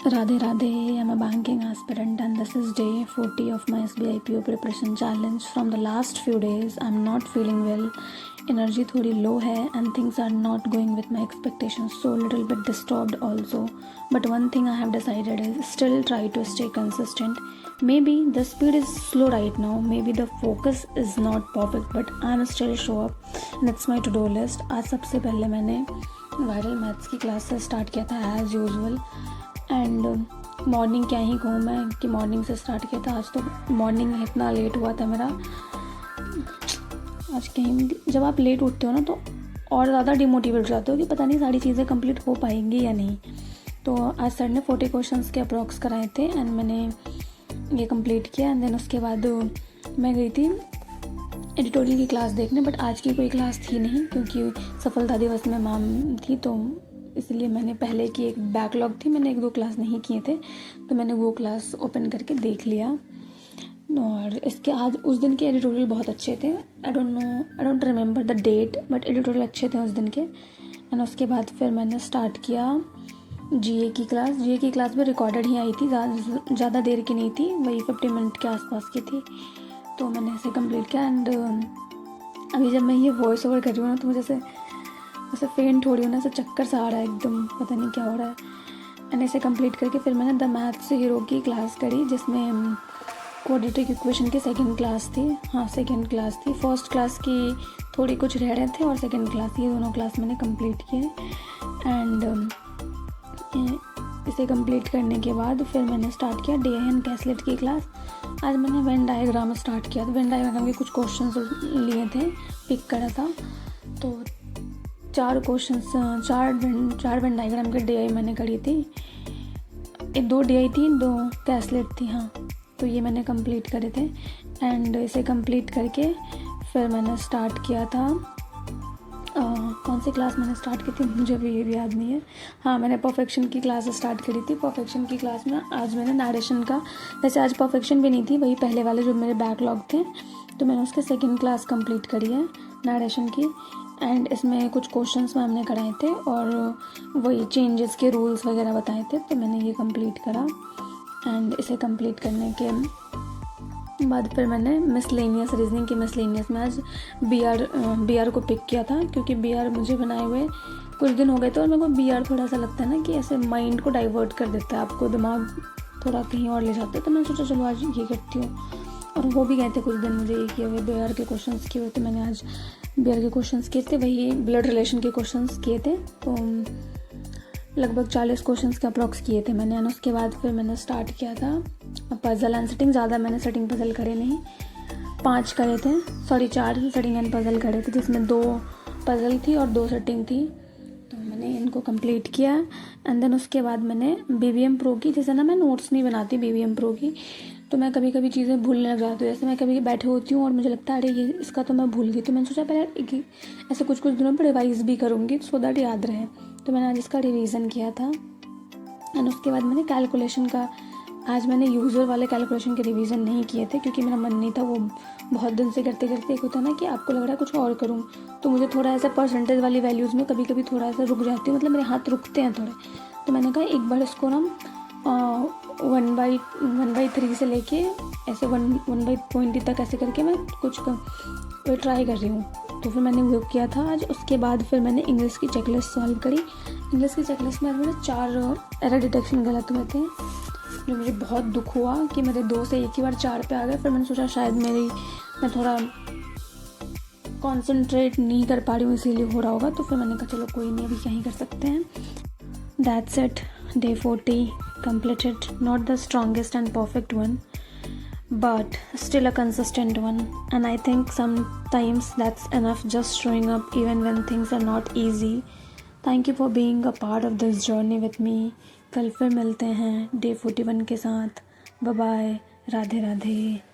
Radhe Radhe, I'm a banking aspirant and this is day 40 of my SBI PO preparation challenge. From the last few days, I'm not feeling well. Energy थोड़ी low है and things are not going with my expectations, so a little bit disturbed also. But one thing I have decided is still try to stay consistent. Maybe the speed is slow right now, maybe the focus is not perfect, but I'm still show up. And that's my to-do list. आज सबसे पहले मैंने viral maths की class से start किया था as usual. And morning क्या ही कहूँ मैं कि मॉर्निंग से स्टार्ट किया था. आज तो मॉर्निंग इतना लेट हुआ था मेरा. आज कहीं जब आप लेट उठते हो ना तो और ज़्यादा डिमोटिवेट हो जाते हो कि पता नहीं सारी चीज़ें कंप्लीट हो पाएंगी या नहीं. तो आज सर ने 40 क्वेश्चंस के अप्रॉक्स कराए थे एंड मैंने ये कंप्लीट किया. एंड देन उसके बाद मैं गई थी एडिटोरियल की क्लास देखने. बट आज की कोई क्लास थी नहीं क्योंकि सफलता दिवस में मैम थी, तो इसलिए मैंने पहले की एक बैकलॉग थी, मैंने 1-2 क्लास नहीं किए थे, तो मैंने वो क्लास ओपन करके देख लिया. और इसके आज उस दिन के एडिटोरियल बहुत अच्छे थे. I don't remember the date, but editorial अच्छे थे उस दिन के. एंड उसके बाद फिर मैंने स्टार्ट किया जीए की क्लास. जीए की क्लास में रिकॉर्डेड ही आई थी, ज़्यादा देर की नहीं थी, वही 50 मिनट के आसपास की थी. तो मैंने इसे कंप्लीट किया. एंड अभी जब मैं ये वॉइस ओवर कर रही हूँ ना तो मुझे ऐसे फेंट हो रही हूँ ना, ऐसे चक्कर सा आ रहा है एकदम, पता नहीं क्या हो रहा है. एंड इसे कंप्लीट करके फिर मैंने द मैथ्स हीरो की क्लास करी जिसमें क्वाड्रेटिक इक्वेशन की सेकंड क्लास थी. सेकंड क्लास थी. फर्स्ट क्लास की थोड़ी कुछ रह रहे थे और सेकंड क्लास ये दोनों क्लास मैंने कंप्लीट किए. एंड इसे कंप्लीट करने के बाद फिर मैंने स्टार्ट किया DIN कैसलेट की क्लास. आज मैंने वेन डायग्राम स्टार्ट किया. तो वेन डायग्राम के कुछ क्वेश्चंस लिए थे, पिक करा था. तो 4 वेन डायग्राम के DI मैंने करी थी. 2 DI थी, 2 कैसलेट थी. तो ये मैंने कंप्लीट करे थे. एंड इसे कंप्लीट करके फिर मैंने स्टार्ट किया था कौन सी क्लास मैंने स्टार्ट की थी मुझे भी ये भी याद नहीं है. मैंने परफेक्शन की क्लास स्टार्ट करी थी. परफेक्शन की क्लास में आज मैंने नरेशन का, वैसे आज परफेक्शन भी नहीं थी, वही पहले वाले जो मेरे बैकलॉग थे, तो मैंने उसके सेकंड क्लास कंप्लीट करी है नरेशन की. एंड इसमें कुछ क्वेश्चंस मैम ने कराए थे और वही चेंजेस के रूल्स वगैरह बताए थे, तो मैंने ये कंप्लीट करा. एंड इसे कंप्लीट करने के बाद फिर मैंने मिसलेनियस रीजनिंग की मिसलेनियस में आज BR को पिक किया था क्योंकि BR मुझे बनाए हुए कुछ दिन हो गए थे. और मेरे को BR थोड़ा सा लगता है ना कि ऐसे माइंड को डाइवर्ट कर देता है, आपको दिमाग थोड़ा कहीं और ले जाता है. तो मैंने सोचा चलो आज ये करती हूँ. और वो भी गए थे कुछ दिन मुझे ये किए हुए BR के क्वेश्चंस किए हुए थे. मैंने आज BR के क्वेश्चंस किए थे, वही ब्लड रिलेशन के क्वेश्चंस किए थे. तो लगभग 40 क्वेश्चंस के अप्रॉक्स किए थे मैंने. और उसके बाद फिर मैंने स्टार्ट किया था पजल एंड सेटिंग. ज़्यादा मैंने सेटिंग पजल करे नहीं, 5 करे थे, 4 सेटिंग एंड पजल करे थे, जिसमें 2 पजल थी और 2 सेटिंग थी. तो मैंने इनको कंप्लीट किया. एंड देन उसके बाद मैंने BBM प्रो की, जैसे ना मैं नोट्स नहीं बनाती BBM प्रो की, तो मैं कभी कभी चीज़ें भूलने लग जाती हूँ. जैसे मैं कभी बैठे होती हूँ और मुझे लगता है अरे ये इसका तो मैं भूल गई, तो मैंने सोचा पहले ऐसे कुछ दिनों पर रिवाइज भी करूँगी सो दैट याद रहे. तो मैंने आज इसका रिवीजन किया था. एंड उसके बाद मैंने कैलकुलेशन का, आज मैंने यूजुअल वाले कैलकुलेशन के रिवीजन नहीं किए थे क्योंकि मेरा मन नहीं था. वो बहुत दिन से करते करते एक होता है ना कि आपको लग रहा है कुछ और करूँ, तो मुझे थोड़ा ऐसा परसेंटेज वाली वैल्यूज़ में कभी कभी थोड़ा ऐसा रुक जाती हूँ, मतलब मेरे हाथ रुकते हैं थोड़े. तो मैंने कहा एक बार इसको ना 1/3 से लेके ऐसे 1/20 तक ऐसे करके मैं कुछ ट्राई कर रही हूँ. तो फिर मैंने वो किया था आज. उसके बाद फिर मैंने इंग्लिश की चेकलिस्ट सॉल्व करी. इंग्लिश की चेकलिस्ट में मेरे 4 एरर डिटेक्शन गलत हुए थे, जो मुझे बहुत दुख हुआ कि मेरे 2 से एक ही बार 4 पे आ गए. फिर मैंने सोचा शायद मैं थोड़ा कंसंट्रेट नहीं कर पा रही हूँ इसीलिए हो रहा होगा. तो फिर मैंने कहा चलो कोई नहीं, अभी क्या ही कर सकते हैं. That's it, day 40 completed. Not the strongest and perfect one, but still a consistent one. And I think sometimes that's enough, just showing up even when things are not easy. Thank you for being a part of this journey with me. कल फिर मिलते हैं day 41 के साथ. Bye bye. Radhe Radhe.